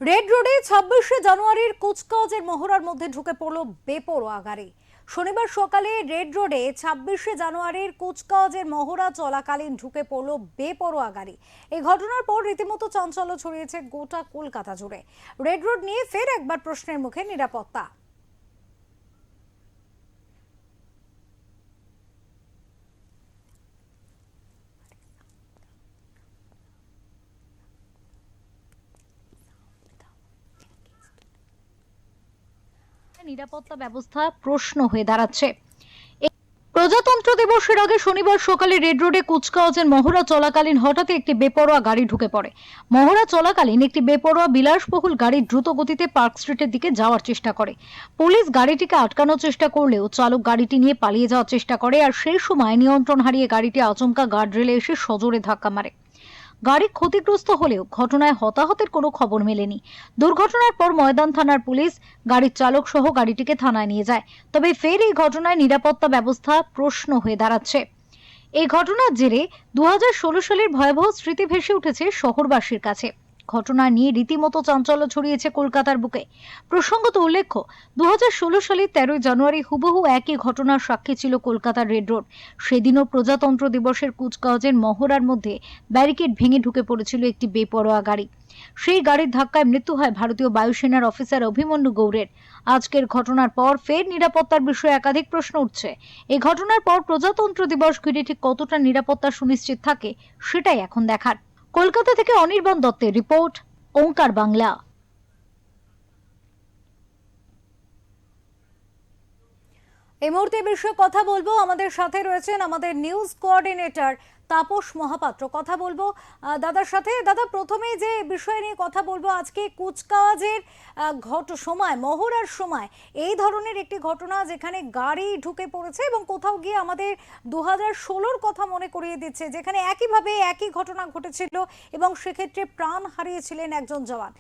Red রোডে 26শে জানুয়ারির কুচকাওয়াজের মহড়ার মধ্যে ঢুকে পড়ল বেপরোয়া গাড়ি। শনিবার সকালে রেড রোডে 26শে জানুয়ারির কুচকাওয়াজের মহড়া চলাকালীন ঢুকে পড়ল বেপরোয়া গাড়ি। এই ঘটনার পর রীতিমতো চাঞ্চল্য ছড়িয়েছে গোটা কলকাতা জুড়ে। রেড রোড নিয়ে ফের একবার প্রশ্নের মুখে নিরাপত্তা। নিরাপত্তা ব্যবস্থা প্রশ্ন হয়ে দাঁড়াচ্ছে। প্রজাতন্ত্র দিবসের আগে শনিবার সকালে রেড রোডে কুচকাওয়াজের মহড়া চলাকালীন হঠাৎ একটি বেপরোয়া গাড়ি ঢুকে পড়ে। মহড়া চলাকালীন একটি বেপরোয়া বিলাসবহুল গাড়ি দ্রুত গতিতে পার্ক স্ট্রিটের দিকে যাওয়ার চেষ্টা করে। পুলিশ গাড়িটিকে আটকানোর চেষ্টা করলেও চালক গাড়িটি নিয়ে পালিয়ে যাওয়ার চেষ্টা করে, আর সেই সময় নিয়ন্ত্রণ হারিয়ে গাড়িটি আচমকা গার্ডরেলে এসে সজোরে ধাক্কা মারে। গাড়ি ক্ষতিগ্রস্ত হলেও ঘটনায় হতাহতের কোনো খবর মেলেনি। দুর্ঘটনার পর ময়দান থানার পুলিশ গাড়ির চালক সহ গাড়িটিকে থানায় নিয়ে যায়। তবে ফের এই ঘটনায় নিরাপত্তা ব্যবস্থা প্রশ্ন হয়ে দাঁড়াচ্ছে। এই ঘটনার জেরে 2016 সালের ভয়াবহ স্মৃতি ভেসে উঠেছে শহরবাসীর কাছে। ঘটনা নিয়ে রীতিমতো চাঞ্চল্য ছড়িয়েছে কলকাতার বুকে। প্রসঙ্গত উল্লেখ্য, 2016 সালের 13 জানুয়ারি হুবহু একই ঘটনার সাক্ষী ছিল কলকাতার রেড রোড। সেদিনও প্রজাতন্ত্র দিবসের কুচকাওয়াজের মহড়ার মধ্যে ব্যারিকেড ভেঙে ঢুকে পড়েছিল একটি বেপরোয়া গাড়ি। সেই গাড়ির ধাক্কায় মৃত্যু হয় ভারতীয় বায়ুসেনার অফিসার অভিমন্যু গৌড়ের। আজকের ঘটনার পর ফের নিরাপত্তার বিষয়ে একাধিক প্রশ্ন উঠছে। এই ঘটনার পর প্রজাতন্ত্র দিবস ঘিরে ঠিক কতটা নিরাপত্তা সুনিশ্চিত থাকে সেটাই এখন দেখার। কলকাতা থেকে অনির্বাণ দত্তের রিপোর্ট, ওঙ্কার বাংলা। এই মুহূর্তে বিষয়ে কথা বলবো, আমাদের সাথে রয়েছেন আমাদের নিউজ কোঅর্ডিনেটর তাপস মহাপাত্র। কথা বলবো দাদার সাথে। দাদা, প্রথমেই যে বিষয় নিয়ে কথা বলবো, আজকে কুচকাওয়াজের সময়, মহড়ার সময় এই ধরনের একটি ঘটনা যেখানে গাড়ি ঢুকে পড়েছে এবং কোথাও গিয়ে আমাদের 2016-র কথা মনে করিয়ে দিচ্ছে, যেখানে একইভাবে একই ঘটনা ঘটেছিল এবং সেক্ষেত্রে প্রাণ হারিয়েছিলেন একজন জওয়ান।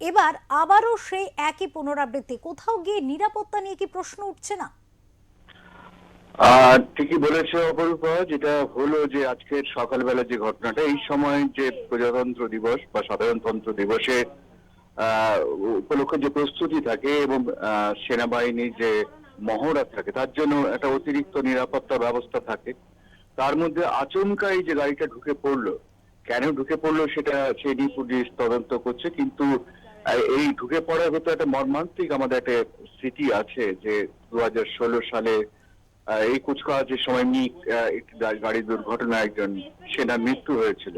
এবার আবারও সেই একই পুনরাবৃত্তি। কোথাও গিয়ে নিরাপত্তা নিয়ে কি প্রশ্ন উঠছে না? ঠিকই বলেছে অপরূপা, যেটা হলো যে আজকের সকালবেলা যে ঘটনাটা, এই সময় যে প্রজাতন্ত্র দিবস বা সাধারণতন্ত্র দিবসে উপলক্ষে যে প্রস্তুতি থাকে এবং সেনাবাহিনীর যে মহড়া থাকে, তার জন্য একটা অতিরিক্ত নিরাপত্তা ব্যবস্থা থাকে। তার মধ্যে আচমকাই যে গাড়িটা ঢুকে পড়লো, কেন ঢুকে পড়লো সেটা সেই নিয়ে পুলিশ তদন্ত করছে। কিন্তু এই ঢুকে পড়ার ভেতরে একটা মর্মান্তিক আমাদের একটা স্মৃতি আছে, যে 2016 সালে এই কুচকাওয়াজের সময় একটি গাড়ি দুর্ঘটনায় একজন সেনার মৃত্যু হয়েছিল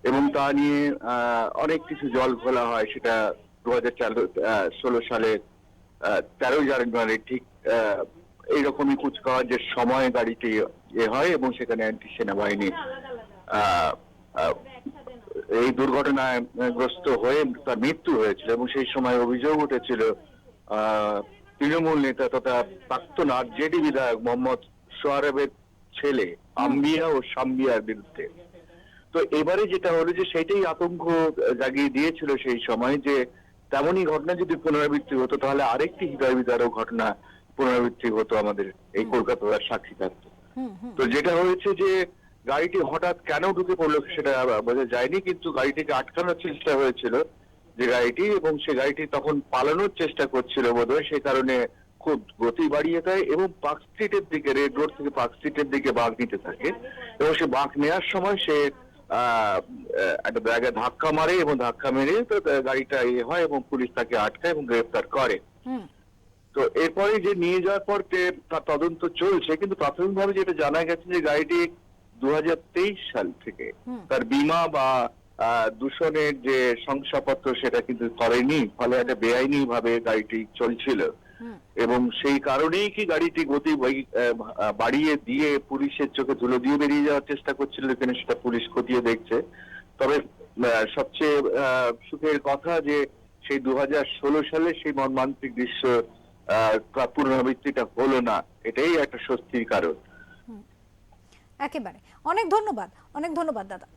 এবং তা নিয়ে অনেক কিছু জল ঘোলা হয়। সেটা 2016 সালে 13 জানুয়ারি ঠিক এইরকমই কুচকাওয়াজের সময় গাড়িটি হয় এবং সেখানে অ্যান্টি সেনাবাহিনী এই দুর্ঘটনায় গ্রস্ত হয়ে তার মৃত্যু হয়েছিল এবং সেই সময় অভিযোগ উঠেছিল তৃণমূল নেতা তথা প্রাক্তন আরজেডি বিধায়ক মোহাম্মদ সোয়ারেবের ছেলে আম্বিয়া ও সাম্বিয়ার বিরুদ্ধে। তো এবারে যেটা হলো যে সেটাই আতঙ্ক জাগিয়ে দিয়েছিল সেই সময়, যে তেমনই ঘটনা যদি পুনরাবৃত্তি হতো তাহলে আরেকটি হৃদয় বিদারক ঘটনা পুনরাবৃত্তি হতো, আমাদের এই কলকাতার সাক্ষী থাকতো। তো যেটা হয়েছে যে গাড়িটি হঠাৎ কেন ঢুকে পড়লো সেটা বোঝা যায়নি, কিন্তু গাড়িটিকে আটকানোর চেষ্টা হয়েছিল যে গাড়িটি, এবং সে গাড়িটি তখন পালানোর চেষ্টা করছিল বোধহয়, সেই কারণে খুব গতি বাড়িয়ে দেয় এবং পার্ক স্ট্রিটের দিকে, রেড রোড থেকে পার্ক স্ট্রিটের দিকে বাঁক নিতে থাকে এবং সে বাঁক নেওয়ার সময় সে একটা জায়গায় ধাক্কা মারে এবং ধাক্কা মেরে গাড়িটা হয় এবং পুলিশ তাকে আটকায় এবং গ্রেফতার করে। তো এরপরে যে নিয়ে যাওয়ার পর তার তদন্ত চলছে, কিন্তু প্রাথমিকভাবে যেটা জানা গেছে যে গাড়িটি 2023 সাল থেকে তার বীমা বা দূষণের যে শংসাপত্র সেটা কিন্তু করেনি, ফলে একটা বেআইনি ভাবে গাড়িটি চলছিল এবং সেই কারণেই কি গাড়িটি গতি বাড়িয়ে দিয়ে পুলিশের চোখে ধুলো দিয়ে বেরিয়ে যাওয়ার চেষ্টা করছিল, এখানে সেটা পুলিশ খতিয়ে দেখছে। তবে সবচেয়ে সুখের কথা যে সেই 2016 সালে সেই মর্মান্তিক দৃশ্য পুনরাবৃত্তিটা হলো না, এটাই একটা স্বস্তির কারণ। একেবারে অনেক ধন্যবাদ, অনেক ধন্যবাদ দাদা।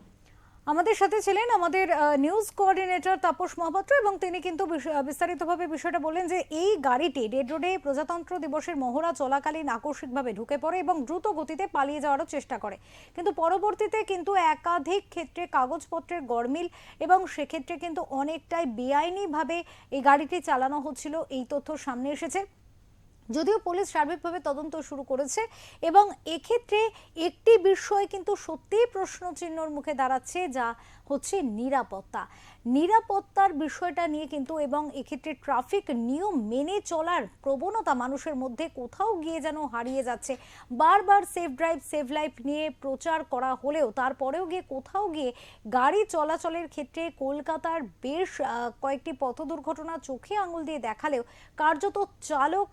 আমাদের সাথে ছিলেন আমাদের নিউজ কোঅর্ডিনেটর তাপস মহাপাত্র এবং তিনি কিন্তু বিস্তারিতভাবে বিষয়টা বললেন যে এই গাড়িটি রেড রোডে প্রজাতন্ত্র দিবসের মহড়া চলাকালীন আকস্মিকভাবে ঢুকে পড়ে এবং দ্রুত গতিতে পালিয়ে যাওয়ারও চেষ্টা করে, কিন্তু পরবর্তীতে কিন্তু একাধিক ক্ষেত্রে কাগজপত্রের গরমিল এবং সেক্ষেত্রে কিন্তু অনেকটাই বেআইনিভাবে এই গাড়িটি চালানো হচ্ছিল, এই তথ্য সামনে এসেছে। যদিও পুলিশ সার্বিকভাবে তদন্ত শুরু করেছে এবং এক্ষেত্রে একটি বিষয় কিন্তু সত্যিই প্রশ্নচিহ্নর মুখে দাঁড়াচ্ছে, যা হচ্ছে নিরাপত্তার বিষয়টা নিয়ে কিন্তু, এবং এক্ষেত্রে ট্রাফিক নিয়ম মেনে চলার প্রবণতা মানুষের মধ্যে কোথাও গিয়ে যেন হারিয়ে যাচ্ছে। বারবার সেফ ড্রাইভ সেভ লাইফ নিয়ে প্রচার করা হলেও তারপরেও গিয়ে কোথাও গিয়ে গাড়ি চলাচলের ক্ষেত্রে কলকাতার বেশ কয়েকটি পথ দুর্ঘটনা চোখে আঙুল দিয়ে দেখালেও কার্যত চালক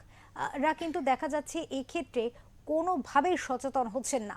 রা কিন্তু দেখা যাচ্ছে এই ক্ষেত্রে কোনোভাবেই সচেতন হচ্ছেন না।